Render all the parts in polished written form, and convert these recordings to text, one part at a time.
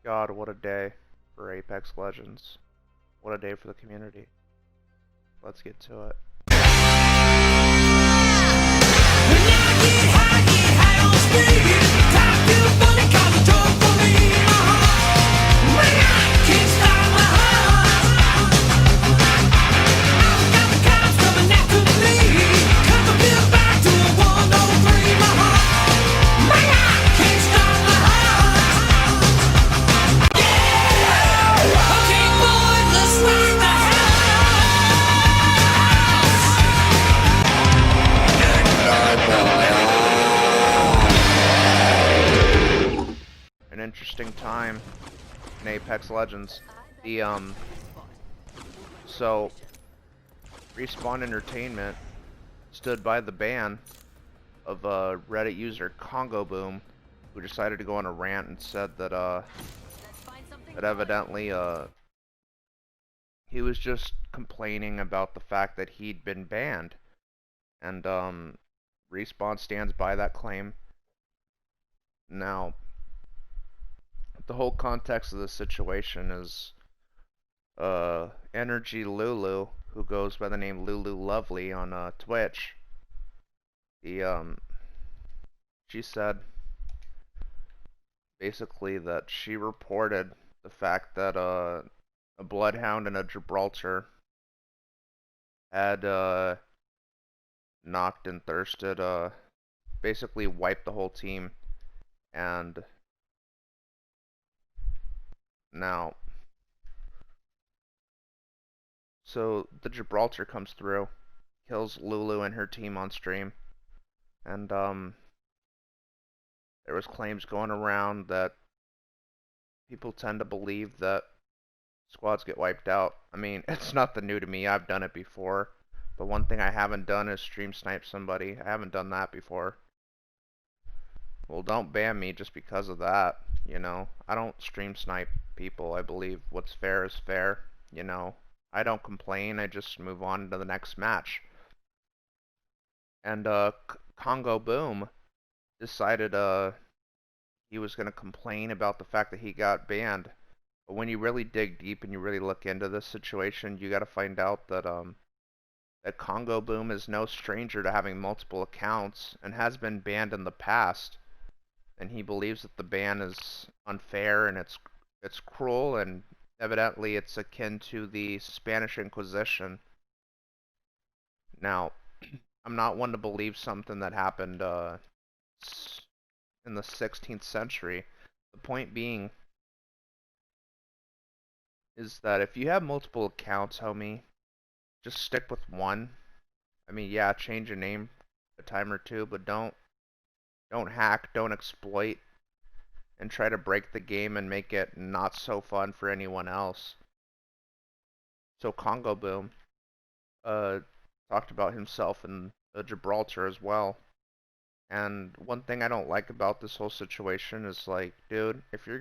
God, what a day for Apex Legends. What a day for the community. Let's get to it. An interesting time in Apex Legends. So Respawn Entertainment stood by the ban of Reddit user Congo Boom, who decided to go on a rant and said that evidently he was just complaining about the fact that he'd been banned, and Respawn stands by that claim. Now, the whole context of the situation is NRG LuLu, who goes by the name Lulu Lovely on Twitch. She said basically that she reported the fact that a Bloodhound and a Gibraltar had knocked and thirsted, basically wiped the whole team, and now, so the Gibraltar comes through, kills Lulu and her team on stream, and there was claims going around that people tend to believe that squads get wiped out. I mean, it's nothing new to me. I've done it before. But one thing I haven't done is stream snipe somebody. I haven't done that before. Well, don't ban me just because of that, you know. I don't stream snipe people. I believe what's fair is fair, you know. I don't complain. I just move on to the next match. And Congo Boom decided he was going to complain about the fact that he got banned. But when you really dig deep and you really look into this situation, you got to find out that that Congo Boom is no stranger to having multiple accounts and has been banned in the past. And he believes that the ban is unfair and it's cruel, and evidently it's akin to the Spanish Inquisition. Now, I'm not one to believe something that happened in the 16th century. The point being is that if you have multiple accounts, homie, just stick with one. I mean, yeah, change your name a time or two, but don't hack, don't exploit, and try to break the game and make it not so fun for anyone else. So Congo Boom talked about himself in Gibraltar as well. And one thing I don't like about this whole situation is, like, dude, if you're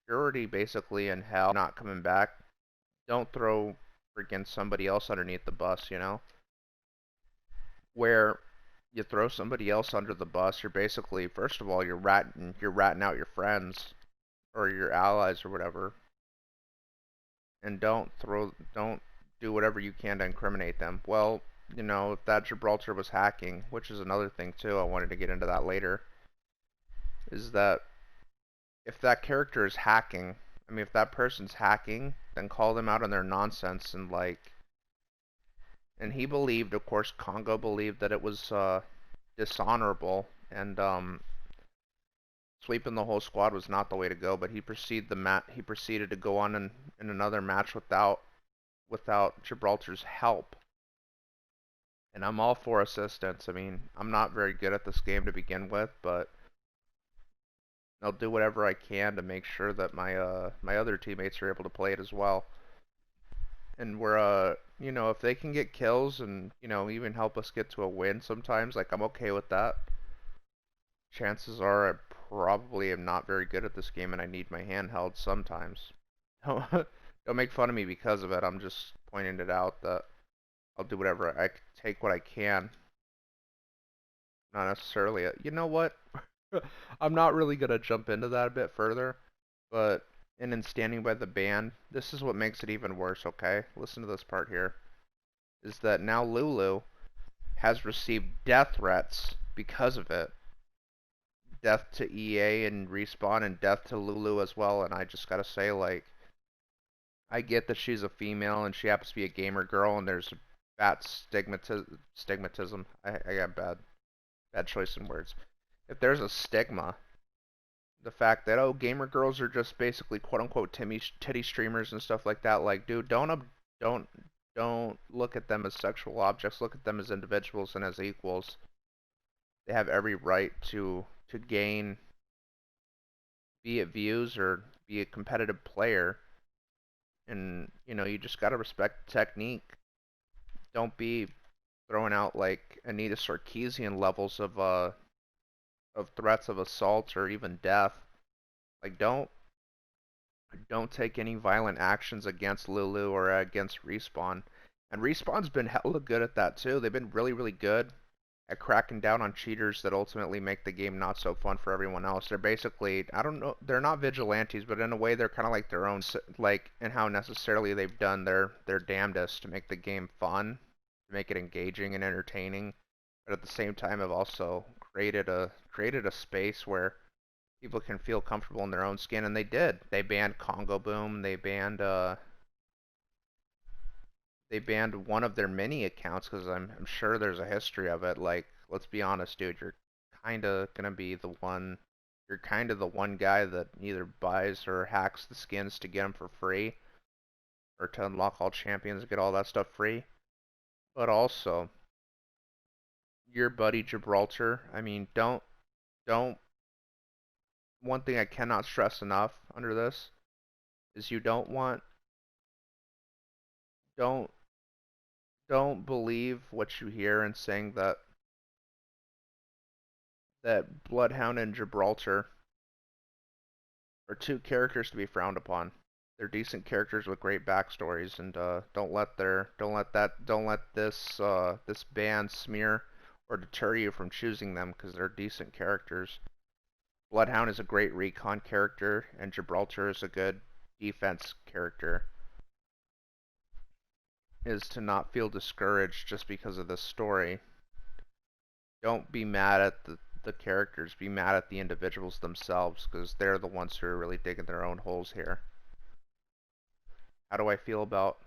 already basically in hell, not coming back, don't throw freaking somebody else underneath the bus, you know? Where you throw somebody else under the bus, you're basically, first of all, you're ratting out your friends or your allies or whatever. And don't do whatever you can to incriminate them. Well, you know, if that Gibraltar was hacking, which is another thing too, I wanted to get into that later, is that if that character is hacking, I mean, if that person's hacking, then call them out on their nonsense. And like, and he believed, of course, Congo believed that it was dishonorable, and sweeping the whole squad was not the way to go. But he proceeded to go on in another match without Gibraltar's help. And I'm all for assistance. I mean, I'm not very good at this game to begin with, but I'll do whatever I can to make sure that my other teammates are able to play it as well. And we're you know, if they can get kills and, you know, even help us get to a win sometimes, like, I'm okay with that. Chances are I probably am not very good at this game and I need my hand held sometimes. Don't make fun of me because of it. I'm just pointing it out that I'll do whatever I take what I can. Not necessarily you know what? I'm not really gonna jump into that a bit further, but and in standing by the ban, this is what makes it even worse, okay? Listen to this part here. Is that now Lulu has received death threats because of it. Death to EA and Respawn, and death to Lulu as well, and I just gotta say, like, I get that she's a female and she happens to be a gamer girl, and there's bad stigmatism. I got bad choice in words. If there's a stigma, the fact that, oh, gamer girls are just basically quote unquote titty streamers and stuff like that, like, dude, don't don't look at them as sexual objects. Look at them as individuals and as equals. They have every right to gain, be it views or be a competitive player, and you just gotta respect the technique. Don't be throwing out like Anita Sarkeesian levels of threats of assault or even death. Like, don't take any violent actions against Lulu or against Respawn. And Respawn's been hella good at that too. They've been really, really good at cracking down on cheaters that ultimately make the game not so fun for everyone else. They're basically, I don't know, they're not vigilantes, but in a way they're kind of like their own, like, in how necessarily they've done their damnedest to make the game fun, to make it engaging and entertaining, but at the same time have also created a space where people can feel comfortable in their own skin, and they did. They banned Congo Boom. They banned one of their mini accounts because I'm sure there's a history of it. Like, let's be honest, dude, you're kind of gonna be the one. You're kind of the one guy that either buys or hacks the skins to get them for free, or to unlock all champions and get all that stuff free. But also, your buddy Gibraltar. I mean, don't. One thing I cannot stress enough under this is you don't don't believe what you hear in saying that Bloodhound and Gibraltar are two characters to be frowned upon. They're decent characters with great backstories, and don't let this ban smear or deter you from choosing them because they're decent characters. Bloodhound is a great recon character, and Gibraltar is a good defense character. Is to not feel discouraged just because of this story. Don't be mad at the characters, be mad at the individuals themselves, because they're the ones who are really digging their own holes here. How do I feel about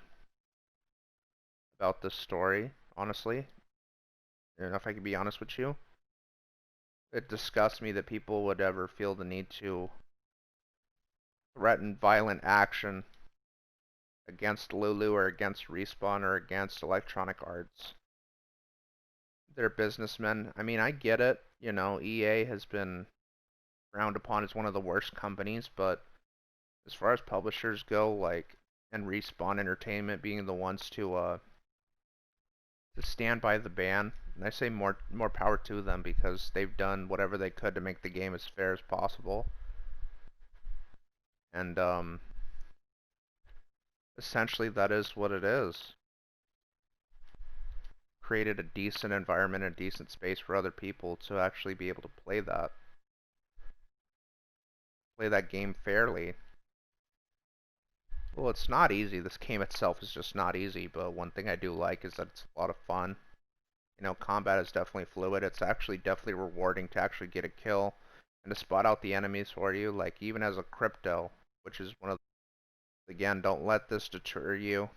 this story, honestly? And if I can be honest with you, it disgusts me that people would ever feel the need to threaten violent action against Lulu or against Respawn or against Electronic Arts. They're businessmen. I mean, I get it. EA has been frowned upon as one of the worst companies, but as far as publishers go, like, and Respawn Entertainment being the ones to stand by the ban, and I say more power to them because they've done whatever they could to make the game as fair as possible. And essentially that is what it is. Created a decent environment, a decent space for other people to actually be able to play that game fairly. Well, it's not easy. This game itself is just not easy, but one thing I do like is that it's a lot of fun. Combat is definitely fluid. It's actually definitely rewarding to actually get a kill and to spot out the enemies for you, like even as a crypto, which is one of again, don't let this deter you.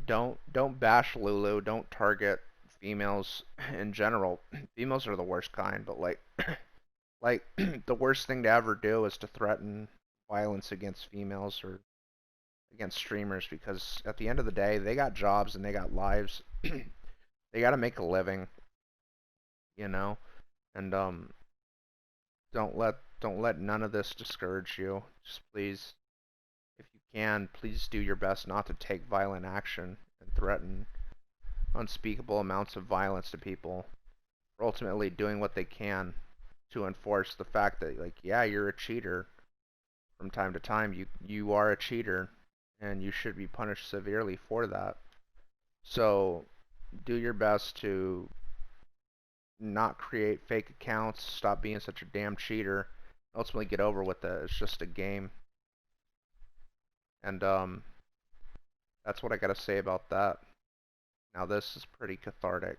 Don't bash Lulu, don't target females in general. Females are the worst kind, but like the worst thing to ever do is to threaten violence against females or against streamers, because at the end of the day, they got jobs and they got lives. They got to make a living, and don't let none of this discourage you. Just please, if you can, please do your best not to take violent action and threaten unspeakable amounts of violence to people for ultimately doing what they can to enforce the fact that, like, yeah, you're a cheater. From time to time, you are a cheater, and you should be punished severely for that. So do your best to not create fake accounts, stop being such a damn cheater, ultimately get over with it. It's just a game. And that's what I gotta say about that. Now this is pretty cathartic.